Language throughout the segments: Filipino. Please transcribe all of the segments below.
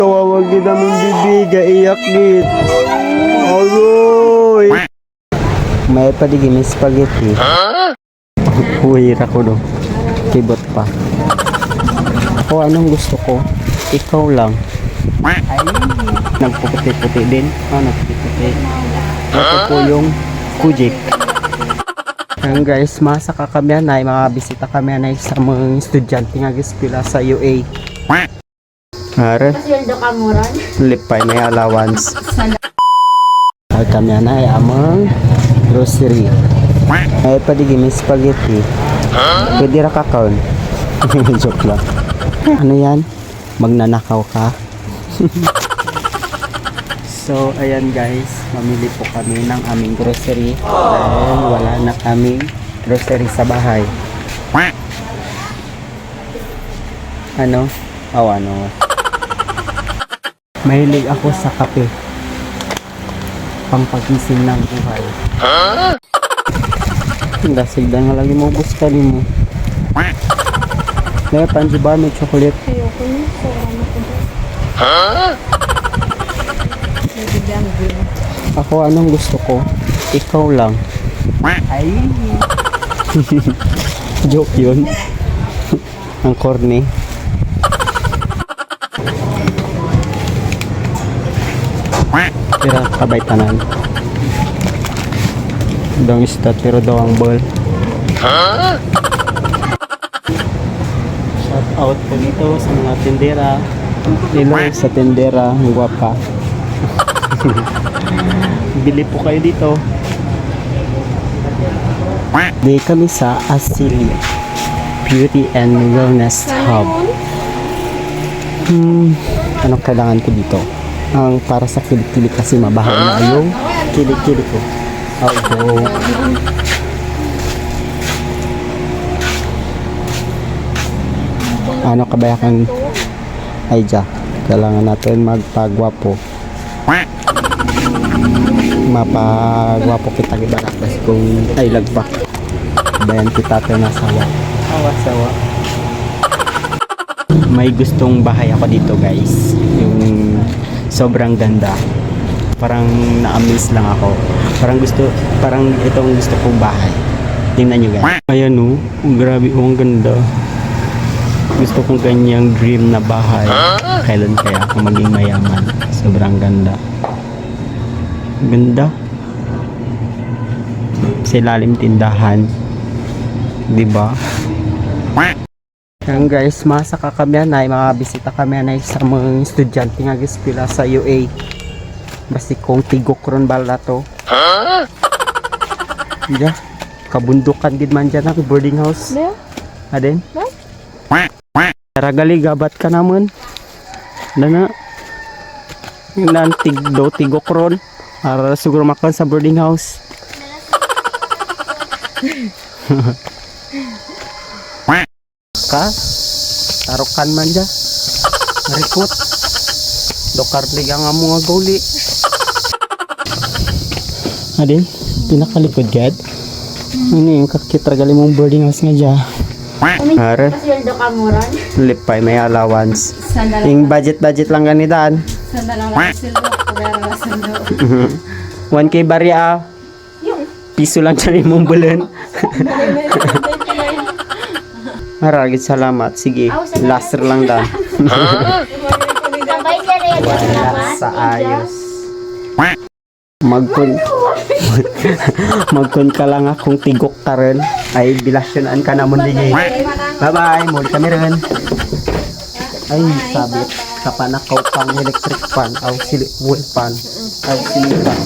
Kawawag kita mong bibig, iyak git. Agoy! May paligin ng spaghetti. Huwira ko do. Kibot pa. Ako anong gusto ko? Ikaw lang. Nagpuputi-puti din. Nagpuputi. Ito po yung kujik. Ayan guys, masaka kami anay, mga bisita kami anay sa mga estudyante nga gispila sa UA. Are, Sweldo ka mo ron? lipay may allowance. Ay kami anay, amang grocery. Ay paligin may spaghetti. Pwede ra kakaon. Joke lang. Ano yan? Magnanakaw ka? So, ayan guys, mamili po kami ng aming grocery dahil wala na kaming grocery sa bahay. Ano? Ano? Mahilig ako sa kape. Pampagising ng buhay. Dasig nga lagi mo ubos ka mo. May panji ba may chocolate? Ayoko na. Sobrang ako. Ako anong gusto ko? Ikaw lang. Ay. Joke yun. Ang corny. Pero kabay tanan. Dong istat pero daw ang ball. Shout out po dito sa mga tindera. Hello sa tindera, ang gwapa. Bili po kayo dito. Di kami sa Asilia Beauty and Wellness Hub. Anong kailangan ko dito? Ang para sa kilikili kasi mabaho na yung kilikili ko. Although ano kabayakan ay ja, kailangan natin magpagwapo. Mapagwapo kita gibarak kasi kung ay lagpak bayan kita tayo nasawa. Sawa. May gustong bahay ako dito guys, yung sobrang ganda, parang na-amaze lang ako, parang itong gusto kong bahay. Tingnan nyo guys, ayan o, grabe ang ganda. Gusto kong ganyang dream na bahay. Kailan kaya ako maging mayaman? Sobrang ganda. Ganda. Sa ilalim tindahan. Diba? Yan guys, masaka kami anay, mga bisita kami anay sa mga estudyante nga gispila sa UA. Basi kong tigok ron bala to. Diya, kabundukan gid man dyan ang boarding house. Aden? Taragali gabat ka naman. Dana. Nantig do tigok ron. Para siguro makan sa boarding house. Ka? Tarukan man dyan. Marikot. Dokar liga nga mga guli. Adin, pinakalikod gad. Ano yung kakitragali mong boarding house nga dyan. Are, Sweldo ka mo ron? lipay may allowance. Sandal Yung budget lang ganitan. lang sweldo. Kubera lang sweldo. 1K barya. Piso lang siya mong bulan. Maragit salamat. Sige, laser lang daw. Sabay ka rin. Wala sa ayos. Magkun ka lang akong tigok ka rin. Ay, bilasyonan ka naman din. Bye-bye. Muli kami rin. Ay, sabit. Kapanakaw pang electric fan. Aw, wool fan. Aw, silipan.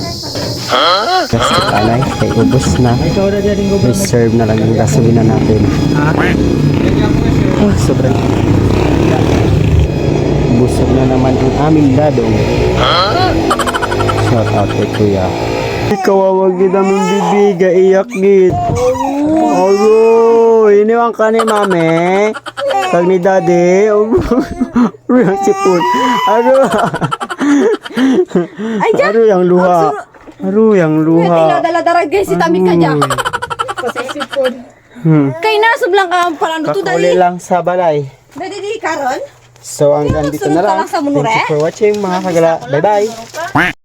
Kasi kanay, kay ubos na. Reserve na lang yung gasolina natin. Oh, sobrang busog na naman ang aming dadong. Shout out kay kuya. Kawawag kita mong bibig, iyak git. Agoy, iniwan ka ni mami. Kag ni daddy. Ruyang sipon. Aro yang luha. Aro yang luha. Dala-dala guys, si Tami ka dyan. Sipon. Kay nasub lang ka pala no to Kakuli dali. lang sa balay. Dali karon? So hanggang dito na lang. Sunod ka lang sa Thank munure? you for watching mga kagala. Bye bye.